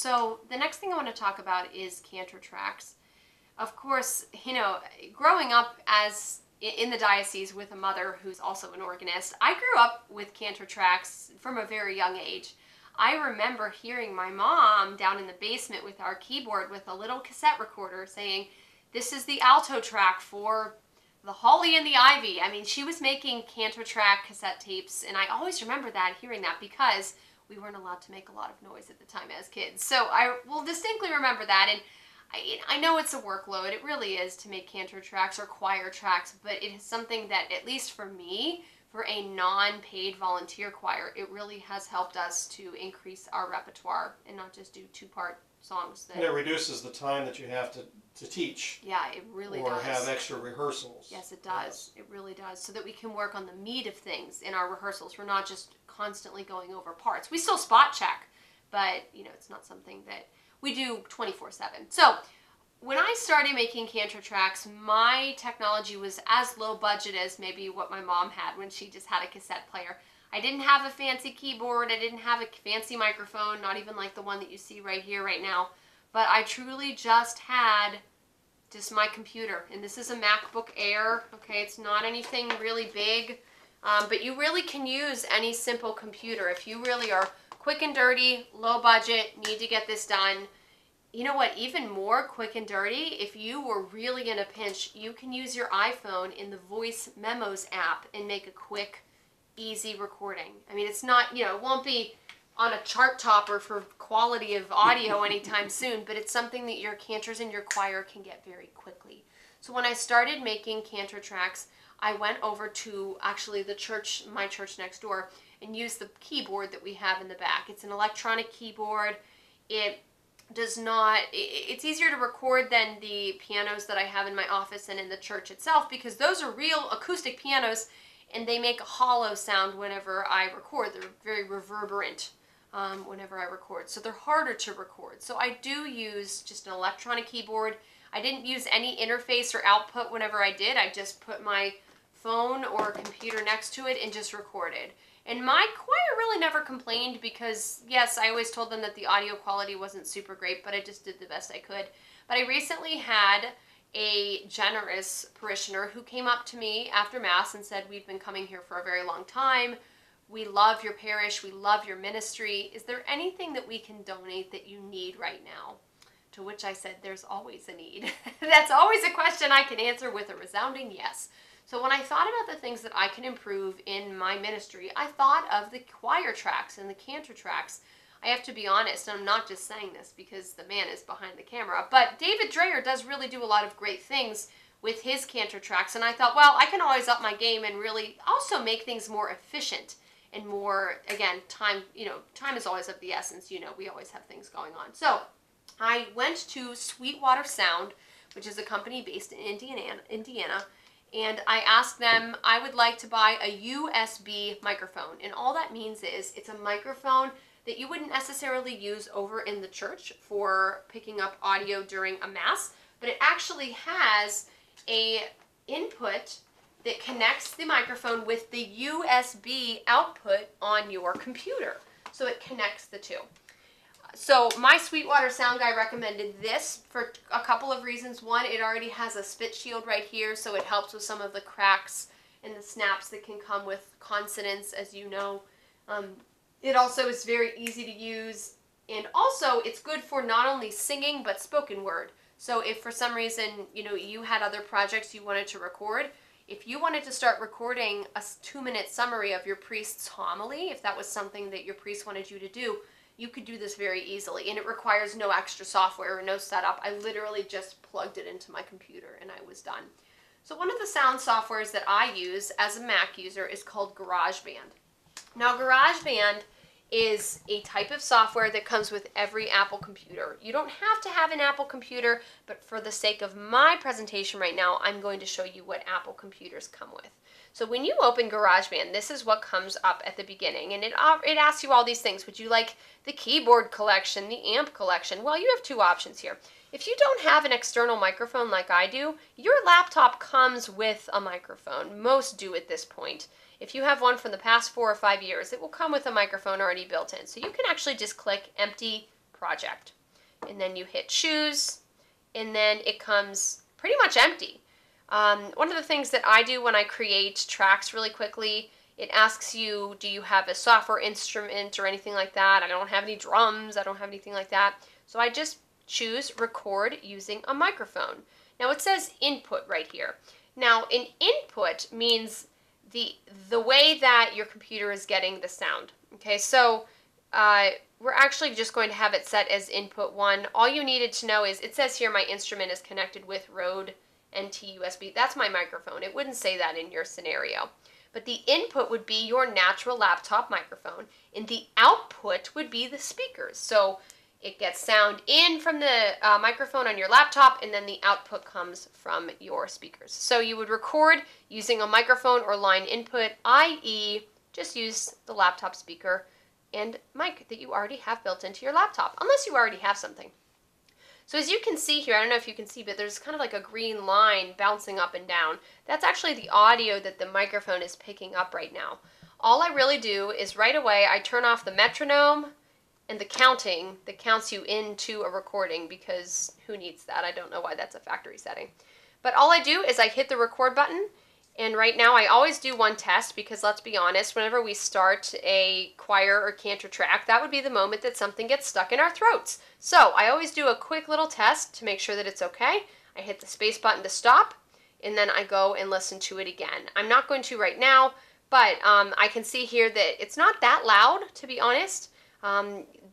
So the next thing I want to talk about is cantor tracks. Of course, you know, growing up as in the diocese with a mother who's also an organist, I grew up with cantor tracks from a very young age. I remember hearing my mom down in the basement with our keyboard with a little cassette recorder saying, "This is the alto track for The Holly and the Ivy." I mean, she was making cantor track cassette tapes, and I always remember that, hearing that, because we weren't allowed to make a lot of noise at the time as kids. So I will distinctly remember that, and I know it's a workload. It really is to make cantor tracks or choir tracks, but it is something that, at least for me, for a non-paid volunteer choir, it really has helped us to increase our repertoire and not just do two-part songs. And it reduces the time that you have to teach. Yeah, it really does. Or have extra rehearsals. Yes, it does. Yes. It really does. So that we can work on the meat of things in our rehearsals. We're not just constantly going over parts. We still spot check, but you know, it's not something that we do 24/7. So when I started making cantor tracks, my technology was as low budget as maybe what my mom had when she just had a cassette player. I didn't have a fancy keyboard. I didn't have a fancy microphone, not even like the one that you see right here, right now. But I truly just had just my computer. And this is a MacBook Air. Okay, it's not anything really big. But you really can use any simple computer. If you really are quick and dirty, low budget, need to get this done. You know what, even more quick and dirty, if you were really in a pinch, you can use your iPhone in the Voice-Memos App and make a quick, easy recording. I mean, it's not, you know, it won't be on a chart topper for quality of audio anytime soon, but it's something that your cantors and your choir can get very quickly. So when I started making cantor tracks, I went over to actually the church, my church next door, and used the keyboard that we have in the back. It's an electronic keyboard. It does not, it's easier to record than the pianos that I have in my office and in the church itself, because those are real acoustic pianos and they make a hollow sound whenever I record. They're very reverberant whenever I record, so they're harder to record. So I do use just an electronic keyboard. I didn't use any interface or output whenever I did. I just put my phone or computer next to it and just recorded. And my choir really never complained because, yes, I always told them that the audio quality wasn't super great, but I just did the best I could. But I recently had a generous parishioner who came up to me after Mass and said, "We've been coming here for a very long time. We love your parish. We love your ministry. Is there anything that we can donate that you need right now?" To which I said, "There's always a need." That's always a question I can answer with a resounding yes. So when I thought about the things that I can improve in my ministry, I thought of the choir tracks and the cantor tracks. I have to be honest, and I'm not just saying this because the man is behind the camera, but David Dreyer does really do a lot of great things with his cantor tracks, and I thought, well, I can always up my game and really also make things more efficient and more, again, time, you know, time is always of the essence, you know, we always have things going on. So I went to Sweetwater Sound, which is a company based in Indiana, and I asked them, I would like to buy a USB microphone. And all that means is it's a microphone that you wouldn't necessarily use over in the church for picking up audio during a Mass, but it actually has a input that connects the microphone with the USB output on your computer. So it connects the two. So my Sweetwater sound guy recommended this for a couple of reasons. One, it already has a spit shield right here, so it helps with some of the cracks and the snaps that can come with consonants, as you know. It also is very easy to use, and also it's good for not only singing but spoken word. So if for some reason, you know, you had other projects you wanted to record, if you wanted to start recording a 2-minute summary of your priest's homily, if that was something that your priest wanted you to do, you could do this very easily, and it requires no extra software or no setup. I literally just plugged it into my computer and I was done. So one of the sound softwares that I use as a Mac user is called GarageBand. Now GarageBand is a type of software that comes with every Apple computer. You don't have to have an Apple computer, but for the sake of my presentation right now, I'm going to show you what Apple computers come with. So when you open GarageBand, this is what comes up at the beginning, and it asks you all these things. Would you like the keyboard collection, the amp collection? Well, you have two options here. If you don't have an external microphone like I do, your laptop comes with a microphone. Most do at this point. If you have one from the past 4 or 5 years, it will come with a microphone already built in. So you can actually just click empty project. And then you hit choose, and then it comes pretty much empty. One of the things that I do when I create tracks really quickly, it asks you, do you have a software instrument or anything like that? I don't have any drums, I don't have anything like that. So I just choose record using a microphone. Now it says input right here. Now an input means the way that your computer is getting the sound. Okay, so we're actually just going to have it set as input 1. All you needed to know is, it says here my instrument is connected with Rode NT USB. That's my microphone. It wouldn't say that in your scenario. But the input would be your natural laptop microphone, and the output would be the speakers. So it gets sound in from the microphone on your laptop, and then the output comes from your speakers. So you would record using a microphone or line input, i.e. just use the laptop speaker and mic that you already have built into your laptop, unless you already have something. So as you can see here, I don't know if you can see, but there's kind of like a green line bouncing up and down. That's actually the audio that the microphone is picking up right now. All I really do is right away I turn off the metronome and the counting that counts you into a recording, because who needs that? I don't know why that's a factory setting. But all I do is I hit the record button, and right now I always do one test, because let's be honest, whenever we start a choir or cantor track, that would be the moment that something gets stuck in our throats. So I always do a quick little test to make sure that it's okay. I hit the space button to stop, and then I go and listen to it again. I'm not going to right now, but I can see here that it's not that loud, to be honest.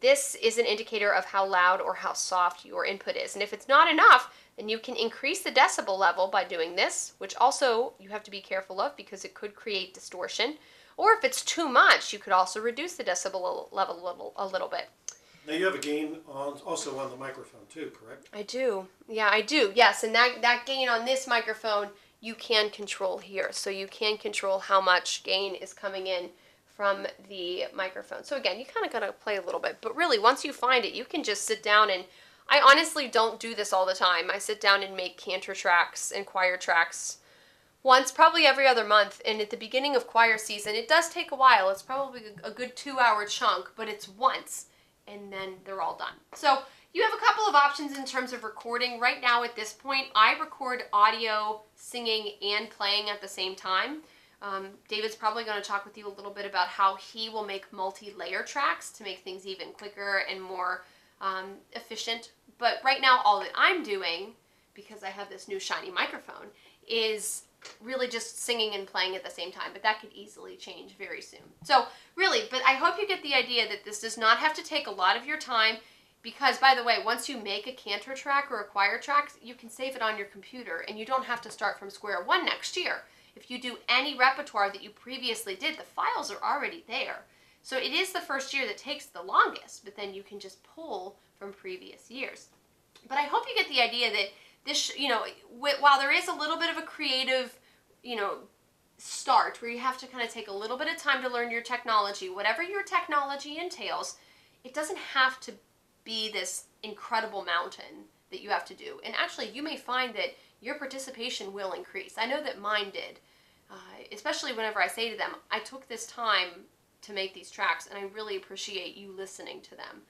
This is an indicator of how loud or how soft your input is. And if it's not enough, then you can increase the decibel level by doing this, which also you have to be careful of because it could create distortion. Or if it's too much, you could also reduce the decibel level a little bit. Now you have a gain also on the microphone too, correct? I do. Yeah, I do. Yes, and that gain on this microphone you can control here. So you can control how much gain is coming in from the microphone. So again, you kind of got to play a little bit, but really once you find it, you can just sit down, and I honestly don't do this all the time. I sit down and make cantor tracks and choir tracks once, probably every other month, and at the beginning of choir season, it does take a while. It's probably a good 2-hour chunk, but it's once, and then they're all done. So you have a couple of options in terms of recording. Right now at this point, I record audio, singing, and playing at the same time. David's probably going to talk with you a little bit about how he will make multi-layer tracks to make things even quicker and more efficient. But right now, all that I'm doing, because I have this new shiny microphone, is really just singing and playing at the same time. But that could easily change very soon. So really, but I hope you get the idea that this does not have to take a lot of your time, because, by the way, once you make a cantor track or a choir track, you can save it on your computer, and you don't have to start from square one next year. If you do any repertoire that you previously did, the files are already there. So it is the first year that takes the longest, but then you can just pull from previous years. But I hope you get the idea that this, while there is a little bit of a creative, start where you have to kind of take a little bit of time to learn your technology, whatever your technology entails, it doesn't have to be this incredible mountain that you have to do. And actually, you may find that your participation will increase. I know that mine did, especially whenever I say to them, I took this time to make these tracks, and I really appreciate you listening to them.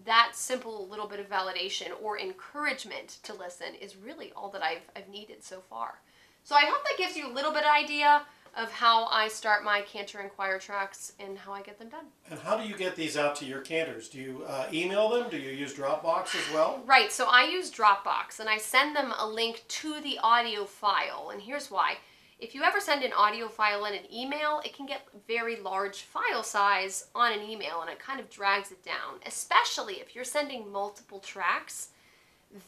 That simple little bit of validation or encouragement to listen is really all that I've needed so far. So I hope that gives you a little bit of idea of how I start my cantor and choir tracks and how I get them done. And how do you get these out to your cantors? Do you email them? Do you use Dropbox as well? Right, so I use Dropbox, and I send them a link to the audio file, and here's why. If you ever send an audio file in an email, it can get very large file size on an email, and it kind of drags it down, especially if you're sending multiple tracks.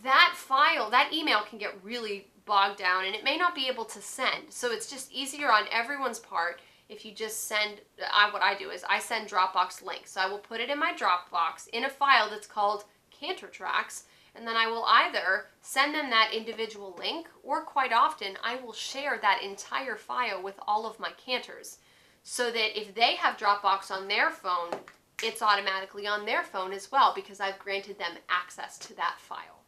That email can get really bogged down, and it may not be able to send. So it's just easier on everyone's part if you just send, what I do is I send Dropbox links. So I will put it in my Dropbox in a file that's called cantor tracks, and then I will either send them that individual link, or quite often I will share that entire file with all of my cantors, so that if they have Dropbox on their phone, it's automatically on their phone as well, because I've granted them access to that file.